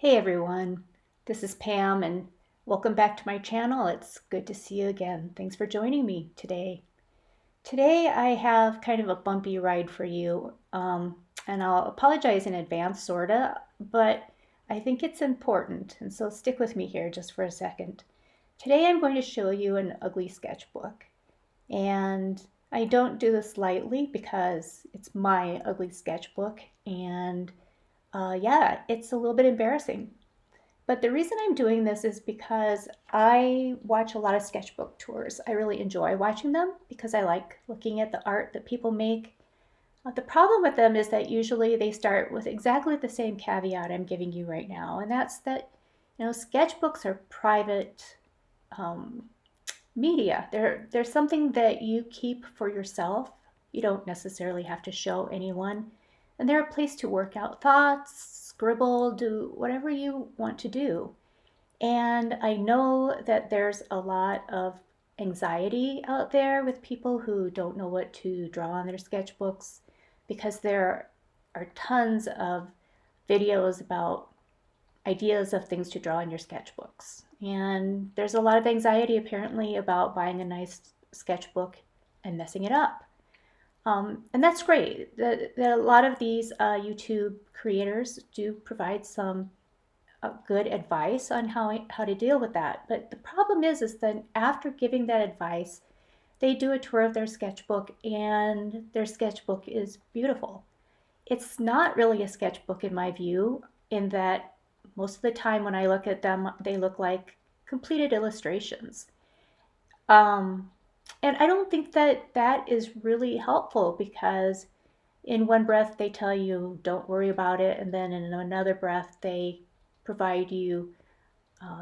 Hey everyone, this is Pam and welcome back to my channel. It's good to see you again. Thanks for joining me today. Today I have kind of a bumpy ride for you, and I'll apologize in advance, sorta, but I think it's important, and so stick with me here just for a second. Today I'm going to show you an ugly sketchbook, and I don't do this lightly because it's my ugly sketchbook, and yeah, it's a little bit embarrassing. But the reason I'm doing this is because I watch a lot of sketchbook tours. I really enjoy watching them because I like looking at the art that people make. The problem with them is that usually they start with exactly the same caveat I'm giving you right now, and that's that sketchbooks are private um, media. They're something that you keep for yourself. You don't necessarily have to show anyone, and they're a place to work out thoughts, scribble, do whatever you want to do. And I know that there's a lot of anxiety out there with people who don't know what to draw on their sketchbooks because there are tons of videos about ideas of things to draw in your sketchbooks. And there's a lot of anxiety apparently about buying a nice sketchbook and messing it up. And that's great. A lot of these YouTube creators do provide some good advice on how to deal with that. But the problem is that after giving that advice, they do a tour of their sketchbook and their sketchbook is beautiful. It's not really a sketchbook in my view, in that most of the time when I look at them, they look like completed illustrations. Um, and I don't think that that is really helpful because in one breath they tell you don't worry about it, and then in another breath they provide you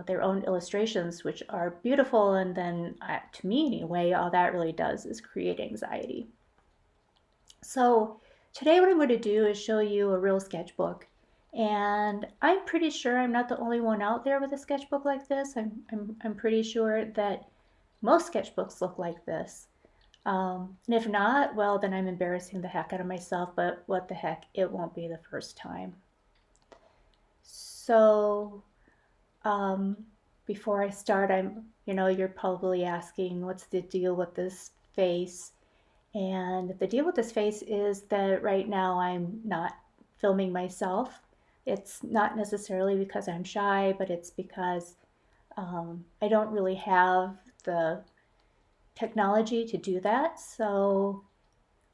their own illustrations, which are beautiful. And then, to me anyway, all that really does is create anxiety. So today what I'm going to do is show you a real sketchbook. And I'm pretty sure I'm not the only one out there with a sketchbook like this. I'm pretty sure that most sketchbooks look like this. And if not, well, then I'm embarrassing the heck out of myself, but what the heck, it won't be the first time. So um, before I start, you're probably asking, what's the deal with this face? And the deal with this face is that right now I'm not filming myself. It's not necessarily because I'm shy, but it's because I don't really have the technology to do that. So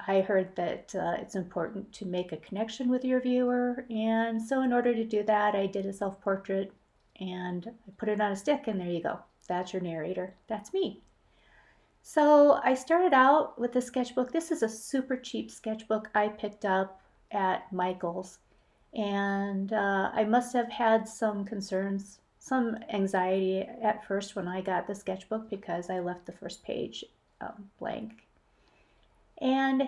I heard that it's important to make a connection with your viewer. And so in order to do that, I did a self-portrait and I put it on a stick, and there you go. That's your narrator. That's me. So I started out with a sketchbook. This is a super cheap sketchbook I picked up at Michael's. And I must have had some concerns, some anxiety at first when I got the sketchbook because I left the first page blank. And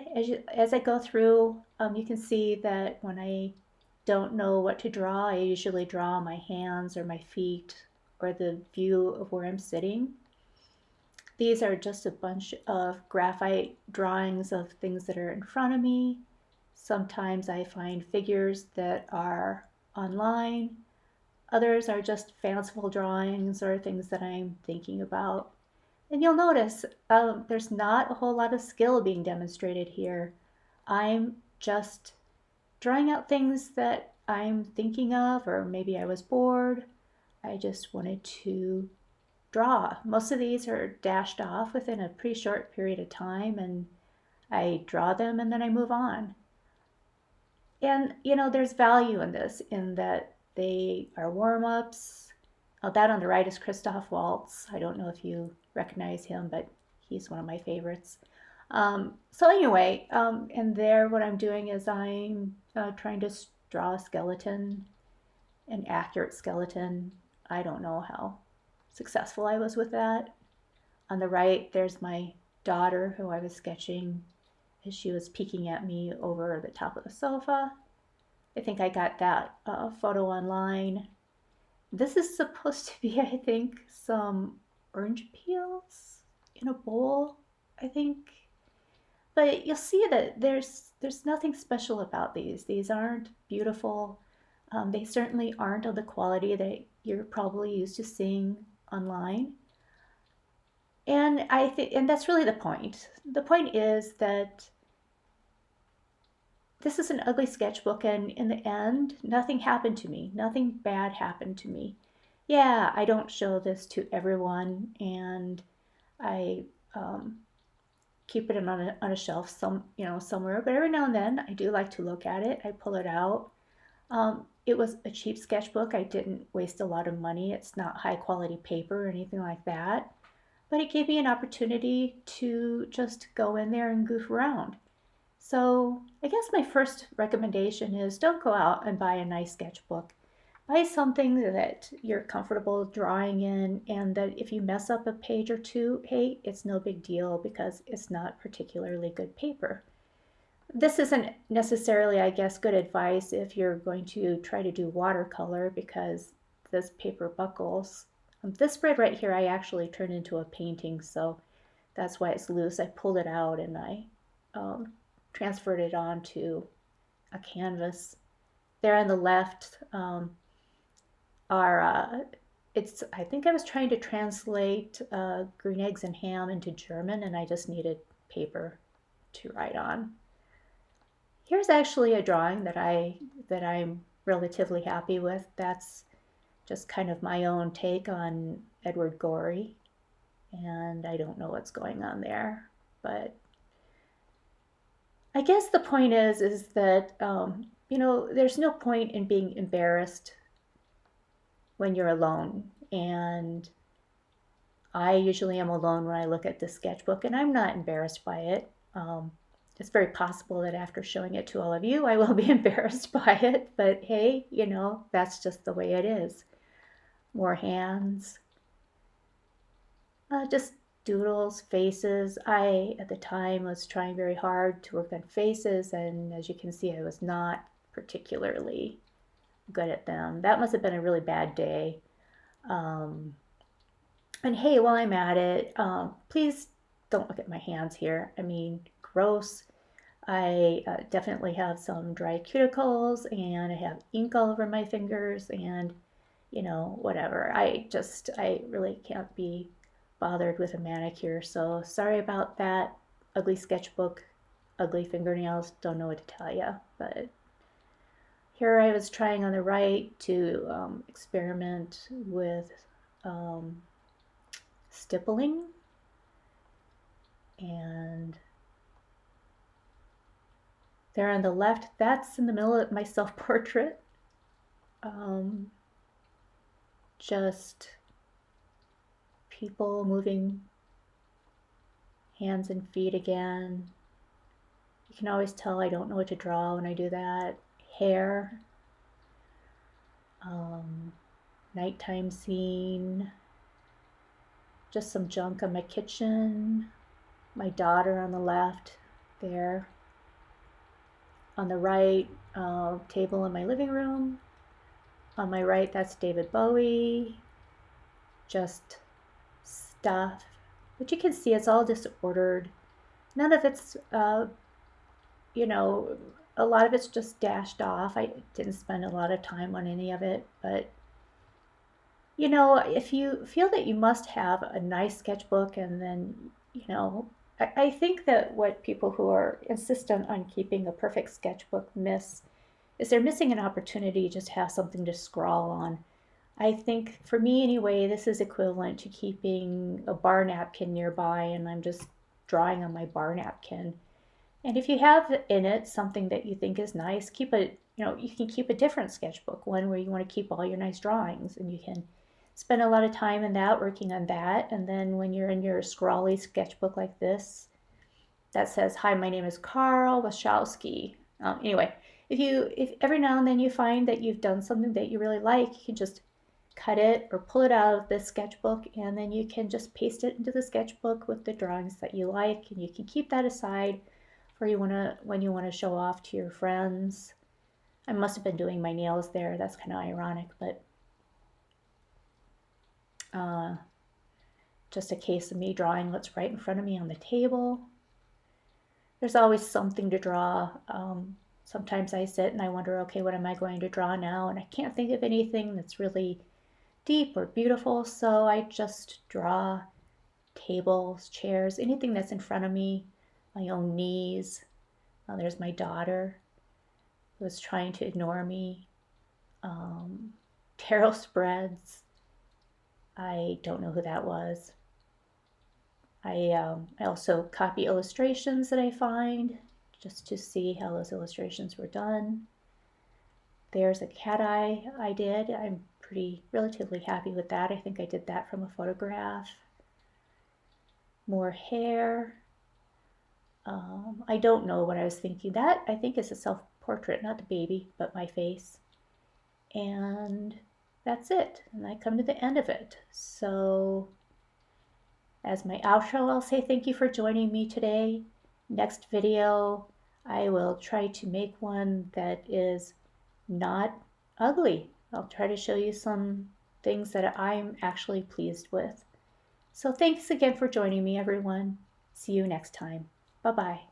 as I go through, you can see that when I don't know what to draw, I usually draw my hands or my feet or the view of where I'm sitting. These are just a bunch of graphite drawings of things that are in front of me. Sometimes I find figures that are online. Others are just fanciful drawings or things that I'm thinking about. And you'll notice there's not a whole lot of skill being demonstrated here. I'm just drawing out things that I'm thinking of, or maybe I was bored. I just wanted to draw. Most of these are dashed off within a pretty short period of time, and I draw them and then I move on. And there's value in this, in that they are warm-ups. That on the right is Christoph Waltz. I don't know if you recognize him, but he's one of my favorites. So anyway, and there what I'm doing is I'm trying to draw a skeleton, an accurate skeleton. I don't know how successful I was with that. On the right, there's my daughter who I was sketching as she was peeking at me over the top of the sofa. I think I got that photo online. This is supposed to be, I think, some orange peels in a bowl, I think. But you'll see that there's nothing special about these. These aren't beautiful. They certainly aren't of the quality that you're probably used to seeing online. And I think, and that's really the point. The point is that this is an ugly sketchbook, and in the end, nothing happened to me. Nothing bad happened to me. Yeah, I don't show this to everyone, and I keep it on a shelf somewhere. But every now and then, I do like to look at it. I pull it out. It was a cheap sketchbook. I didn't waste a lot of money. It's not high quality paper or anything like that. But it gave me an opportunity to just go in there and goof around. So I guess my first recommendation is don't go out and buy a nice sketchbook. Buy something that you're comfortable drawing in, and that if you mess up a page or two, hey, it's no big deal because it's not particularly good paper. This isn't necessarily, I guess, good advice if you're going to try to do watercolor because this paper buckles. This spread right here I actually turned into a painting, so that's why it's loose. I pulled it out and I transferred it onto a canvas. There on the left are it's. I think I was trying to translate green eggs and ham into German, and I just needed paper to write on. Here's actually a drawing that I'm relatively happy with. That's just kind of my own take on Edward Gorey, and I don't know what's going on there, but I guess the point is that there's no point in being embarrassed when you're alone, and I usually am alone when I look at this sketchbook, and I'm not embarrassed by it. It's very possible that after showing it to all of you, I will be embarrassed by it, but hey, that's just the way it is. More hands, just doodles, faces. I, at the time, was trying very hard to work on faces, and as you can see, I was not particularly good at them. That must have been a really bad day. Um, and hey, while I'm at it, please don't look at my hands here. I mean, gross. I definitely have some dry cuticles, and I have ink all over my fingers, and whatever. I really can't be bothered with a manicure. So sorry about that. Ugly sketchbook, ugly fingernails, don't know what to tell you. But here I was trying on the right to experiment with stippling, and there on the left, that's in the middle of my self-portrait. Just people moving hands and feet again. You can always tell I don't know what to draw when I do that. Hair, nighttime scene, just some junk on my kitchen, my daughter on the left there. On the right, table in my living room. On my right, that's David Bowie. Just stuff. But you can see it's all disordered. None of it's, a lot of it's just dashed off. I didn't spend a lot of time on any of it. But, if you feel that you must have a nice sketchbook, and then, I think that what people who are insistent on keeping a perfect sketchbook miss is they're missing an opportunity to just have something to scrawl on. I think for me anyway, this is equivalent to keeping a bar napkin nearby, and I'm just drawing on my bar napkin. And if you have in it something that you think is nice, keep it, you can keep a different sketchbook, one where you want to keep all your nice drawings, and you can spend a lot of time in that, working on that. And then when you're in your scrawly sketchbook like this, that says, "Hi, my name is Carl Wachowski." Anyway, if every now and then you find that you've done something that you really like, you can just cut it or pull it out of the sketchbook, and then you can just paste it into the sketchbook with the drawings that you like, and you can keep that aside for when you want to show off to your friends. I must have been doing my nails there. That's kind of ironic, but just a case of me drawing what's right in front of me on the table. There's always something to draw. sometimes I sit and I wonder, okay, what am I going to draw now? And I can't think of anything that's really deep or beautiful, so I just draw tables, chairs, anything that's in front of me, my own knees. There's my daughter who was trying to ignore me. Tarot spreads. I don't know who that was. I also copy illustrations that I find just to see how those illustrations were done. There's a cat eye I did. I'm relatively happy with that. I think I did that from a photograph. More hair. I don't know what I was thinking. That I think is a self-portrait, not the baby, but my face. And that's it. And I come to the end of it. So as my outro, I'll say thank you for joining me today. Next video, I will try to make one that is not ugly. I'll try to show you some things that I'm actually pleased with. So thanks again for joining me, everyone. See you next time. Bye-bye.